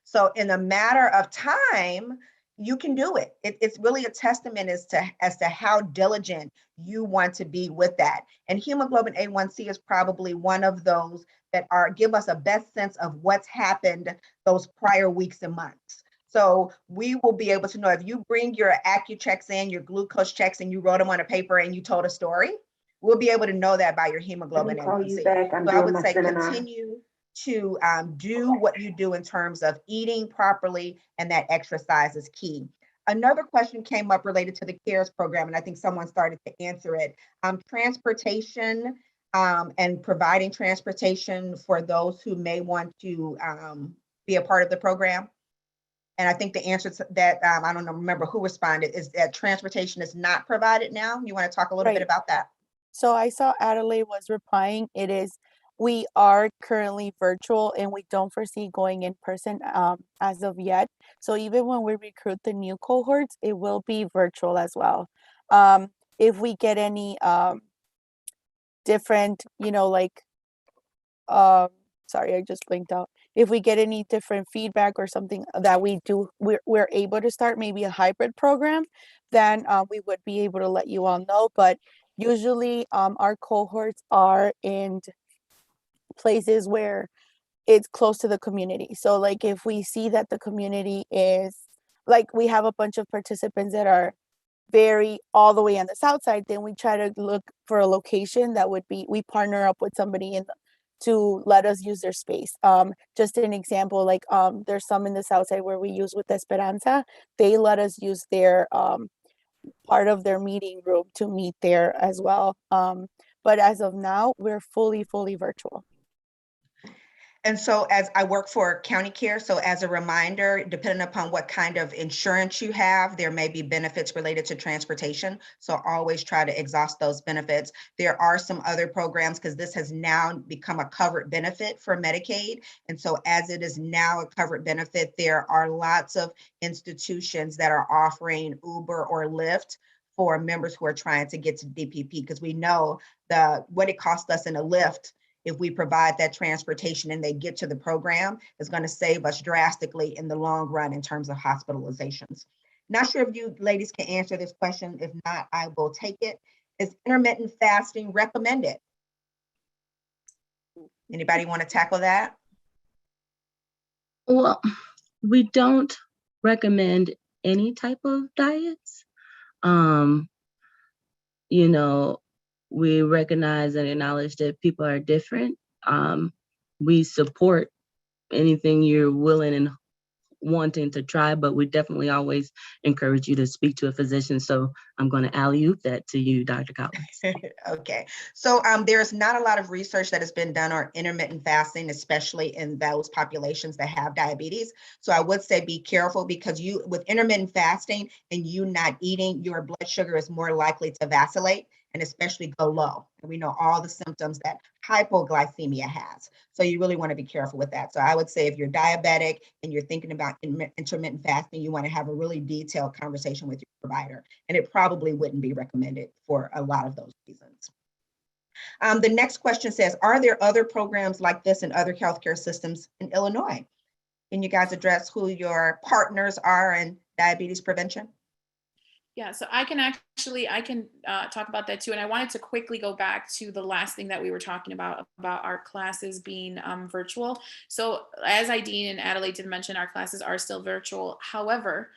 So in a matter of time, you can do it. It's really a testament as to how diligent you want to be with that. And hemoglobin A1C is probably one of those that give us a best sense of what's happened those prior weeks and months. So we will be able to know if you bring your AccuChecks in, your glucose checks, and you wrote them on a paper and you told a story, we'll be able to know that by your hemoglobin A1C. So I would say continue to do what you do in terms of eating properly, and that exercise is key. Another question came up related to the CARES program, and I think someone started to answer it. Transportation and providing transportation for those who may want to be a part of the program. And I think the answer to that, I don't remember who responded, is that transportation is not provided now. You want to talk a little bit about that? So I saw Adelaide was replying. We are currently virtual and we don't foresee going in person as of yet. So even when we recruit the new cohorts, it will be virtual as well. If we get any different, sorry, I just blinked out. If we get any different feedback or something that we're able to start maybe a hybrid program, then we would be able to let you all know. But usually our cohorts are in places where it's close to the community. So like if we see that the community is, like we have a bunch of participants that are very all the way on the south side, then we try to look for a location that would be, we partner up with somebody to let us use their space. Just an example, like there's some in the south side where we use with Esperanza. They let us use their part of their meeting room to meet there as well. But as of now, we're fully virtual. And so as I work for County Care, so as a reminder, depending upon what kind of insurance you have, there may be benefits related to transportation. So always try to exhaust those benefits. There are some other programs because this has now become a covered benefit for Medicaid. And so as it is now a covered benefit, there are lots of institutions that are offering Uber or Lyft for members who are trying to get to DPP, because we know what it costs us in a Lyft. If we provide that transportation and they get to the program, is going to save us drastically in the long run in terms of hospitalizations. Not sure if you ladies can answer this question. If not, I will take it. Is intermittent fasting recommended? Anybody want to tackle that? Well, we don't recommend any type of diets. You know, we recognize and acknowledge that people are different. We support anything you're willing and wanting to try, but we definitely always encourage you to speak to a physician. So I'm going to alley-oop that to you, Dr. Collins. Okay, so there's not a lot of research that has been done on intermittent fasting, especially in those populations that have diabetes. So I would say be careful, because with intermittent fasting and you not eating, your blood sugar is more likely to vacillate and especially go low. And we know all the symptoms that hypoglycemia has. So you really want to be careful with that. So I would say if you're diabetic and you're thinking about intermittent fasting, you want to have a really detailed conversation with your provider. And it probably wouldn't be recommended for a lot of those reasons. The next question says, are there other programs like this in other healthcare systems in Illinois? Can you guys address who your partners are in diabetes prevention? Yeah, so I can talk about that too. And I wanted to quickly go back to the last thing that we were talking about our classes being virtual. So as Ideen and Adelaide did mention, our classes are still virtual. However,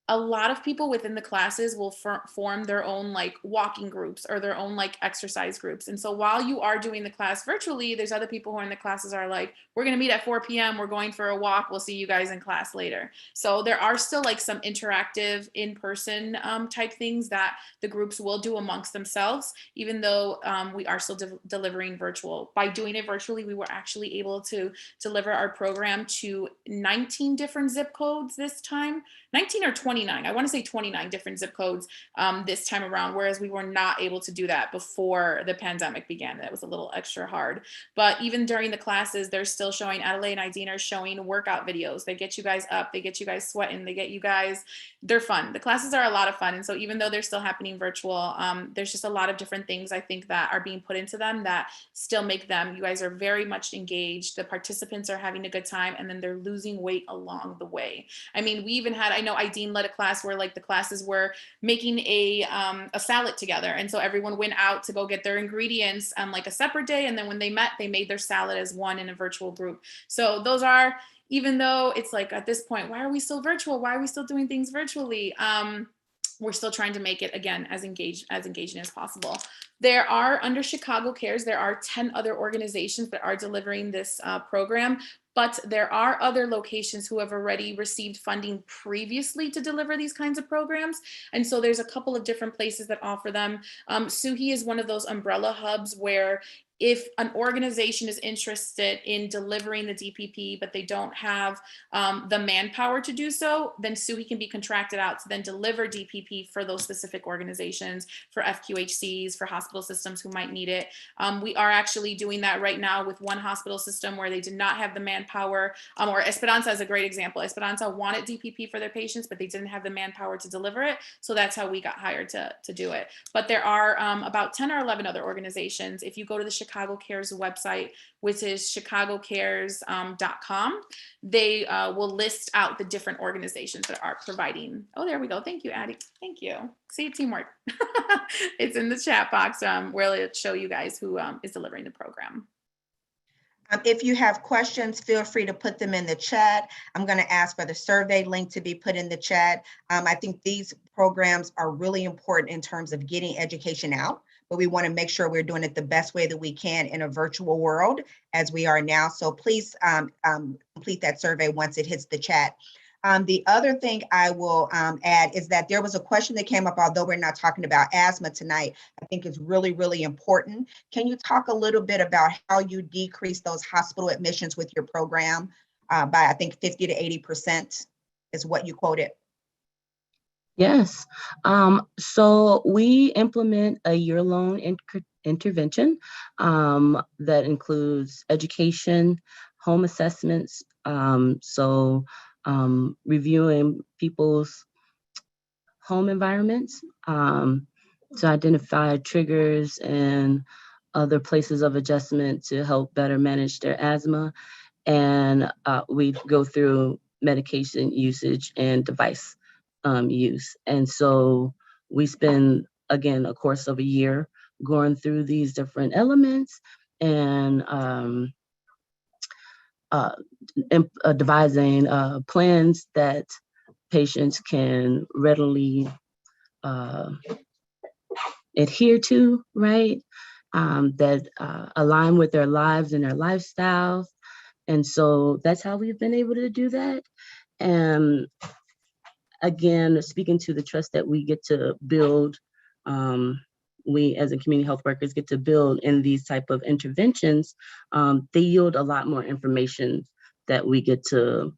a lot of people within the classes will form their own like walking groups or their own like exercise groups. And so while you are doing the class virtually, there's other people who are in the classes are like, we're going to meet at 4 p.m. We're going for a walk. We'll see you guys in class later. So there are still like some interactive in-person type things that the groups will do amongst themselves, even though we are still delivering virtual. By doing it virtually, we were actually able to deliver our program to 19 different zip codes this time. 19 or 29, I want to say 29 different zip codes this time around, whereas we were not able to do that before the pandemic began. That was a little extra hard. But even during the classes, they're still showing, Adelaide and Ideen are showing workout videos. They get you guys up, they get you guys sweating, they get you guys, they're fun. The classes are a lot of fun. And so even though they're still happening virtual, there's just a lot of different things I think that are being put into them that still make them, you guys are very much engaged. The participants are having a good time, and then they're losing weight along the way. I mean, we even had, I know Ideen led a class where like the classes were making a salad together. And so everyone went out to go get their ingredients on like a separate day. And then when they met, they made their salad as one in a virtual group. So those are, even though it's like at this point, why are we still virtual? Why are we still doing things virtually? We're still trying to make it, again, as engaging as possible. There are, under Chicago Cares, there are 10 other organizations that are delivering this program, but there are other locations who have already received funding previously to deliver these kinds of programs. And so there's a couple of different places that offer them. SUHI is one of those umbrella hubs where if an organization is interested in delivering the DPP, but they don't have the manpower to do so, then SUHI can be contracted out to then deliver DPP for those specific organizations, for FQHCs, for hospital systems who might need it. We are actually doing that right now with one hospital system where they did not have the manpower, or Esperanza is a great example. Esperanza wanted DPP for their patients, but they didn't have the manpower to deliver it. So that's how we got hired to do it. But there are about 10 or 11 other organizations. If you go to the Chicago Cares website, which is chicagocares.com, they will list out the different organizations that are providing. Oh, there we go. Thank you, Addie. Thank you. See, teamwork. It's in the chat box where it'll show you guys who is delivering the program. If you have questions, feel free to put them in the chat. I'm going to ask for the survey link to be put in the chat. I think these programs are really important in terms of getting education out, but we want to make sure we're doing it the best way that we can in a virtual world as we are now. So please complete that survey once it hits the chat. The other thing I will add is that there was a question that came up, although we're not talking about asthma tonight, I think it's really, really important. Can you talk a little bit about how you decrease those hospital admissions with your program by, I think, 50 to 80% is what you quoted? Yes. So we implement a year-long intervention that includes education, home assessments, reviewing people's home environments to identify triggers and other places of adjustment to help better manage their asthma. And we go through medication usage and device use. And so we spend, again, a course of a year going through these different elements and devising plans that patients can readily adhere to, right? That align with their lives and their lifestyles. And so that's how we've been able to do that. And again, speaking to the trust that we get to build, we as a community health workers get to build in these type of interventions, they yield a lot more information that we get to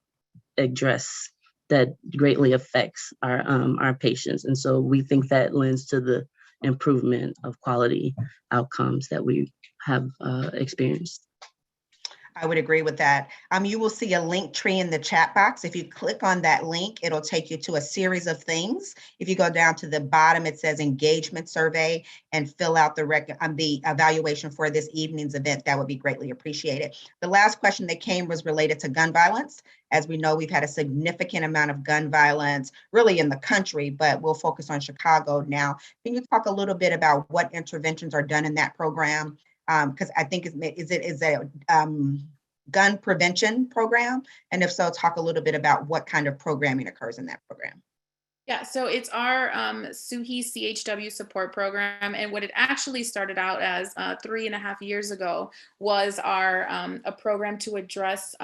address that greatly affects our patients. And so we think that lends to the improvement of quality outcomes that we have experienced. I would agree with that. You will see a link tree in the chat box. If you click on that link, it'll take you to a series of things. If you go down to the bottom, it says engagement survey and fill out the evaluation for this evening's event. That would be greatly appreciated. The last question that came was related to gun violence. As we know, we've had a significant amount of gun violence really in the country, but we'll focus on Chicago now. Can you talk a little bit about what interventions are done in that program? Because I think is it a gun prevention program? And if so, talk a little bit about what kind of programming occurs in that program. Yeah, so it's our SUHI CHW support program. And what it actually started out as 3.5 years ago was our a program to address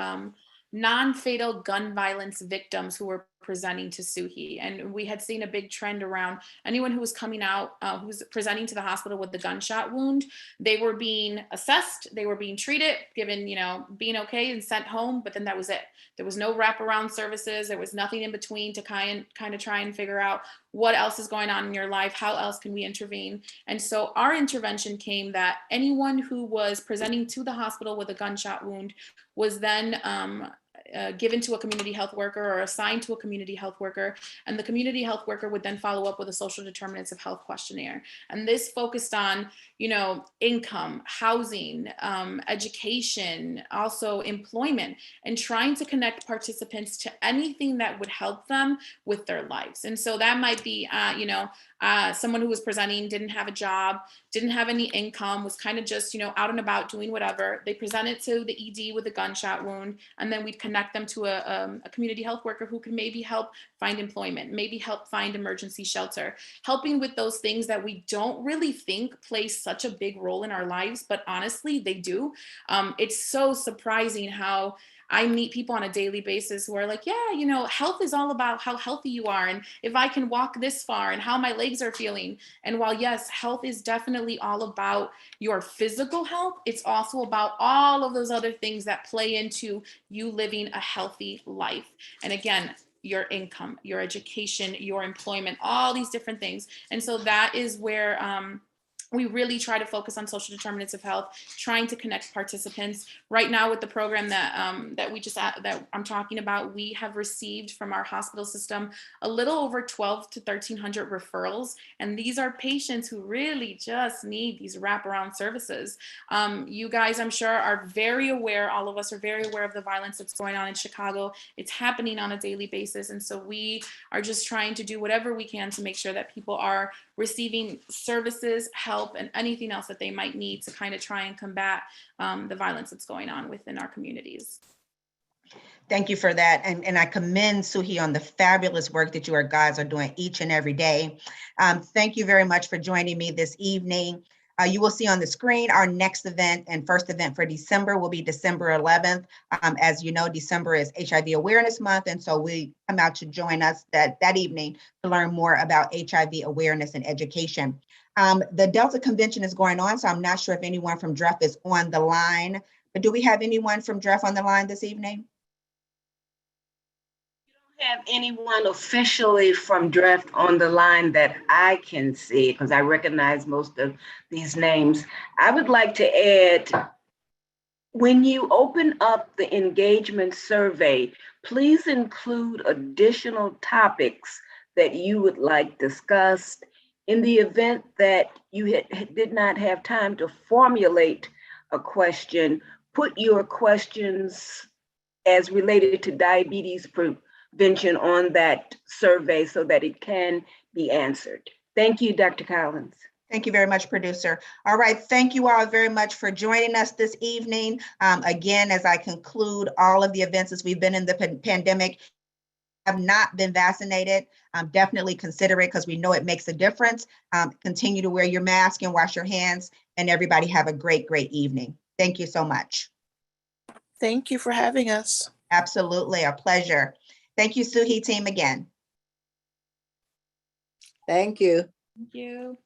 non-fatal gun violence victims who were presenting to SUHI. And we had seen a big trend around anyone who was coming out, who was presenting to the hospital with a gunshot wound. They were being assessed, they were being treated, given, being okay and sent home, but then that was it. There was no wraparound services. There was nothing in between to kind of try and figure out what else is going on in your life, how else can we intervene? And so our intervention came that anyone who was presenting to the hospital with a gunshot wound was then given to a community health worker or assigned to a community health worker, and the community health worker would then follow up with a social determinants of health questionnaire. And this focused on, income, housing, education, also employment, and trying to connect participants to anything that would help them with their lives. And so that might be, someone who was presenting didn't have a job, didn't have any income, was kind of just, out and about doing whatever. They presented to the ED with a gunshot wound, and then we'd connect them to a community health worker who could maybe help find employment, maybe help find emergency shelter, helping with those things that we don't really think play such a big role in our lives, but honestly, they do. It's so surprising how I meet people on a daily basis who are like, yeah, health is all about how healthy you are, and if I can walk this far and how my legs are feeling. And while yes, health is definitely all about your physical health, it's also about all of those other things that play into you living a healthy life. And again, your income, your education, your employment, all these different things. And so that is where we really try to focus on social determinants of health, trying to connect participants. Right now with the program that I'm talking about, we have received from our hospital system a little over 1,200 to 1,300 referrals. And these are patients who really just need these wraparound services. You guys, I'm sure, are very aware, all of us are very aware of the violence that's going on in Chicago. It's happening on a daily basis. And so we are just trying to do whatever we can to make sure that people are receiving services, help, and anything else that they might need to kind of try and combat the violence that's going on within our communities. Thank you for that. And I commend SUHI on the fabulous work that you guys are doing each and every day. Thank you very much for joining me this evening. You will see on the screen our next event and first event for December will be December 11th. As you know, December is HIV Awareness Month, and so we come out to join us that evening to learn more about HIV awareness and education. The Delta Convention is going on, so I'm not sure if anyone from DREF is on the line, but do we have anyone from DREF on the line this evening? Have anyone officially from DREF on the line that I can see, because I recognize most of these names. I would like to add, when you open up the engagement survey, please include additional topics that you would like discussed. In the event that you did not have time to formulate a question, put your questions as related to diabetes prevention on that survey so that it can be answered. Thank you, Dr. Collins. Thank you very much, producer. All right, thank you all very much for joining us this evening. Again, as I conclude all of the events as we've been in the pandemic, have not been vaccinated, definitely consider it because we know it makes a difference. Continue to wear your mask and wash your hands, and everybody have a great, great evening. Thank you so much. Thank you for having us. Absolutely, a pleasure. Thank you, SUHI team again. Thank you. Thank you.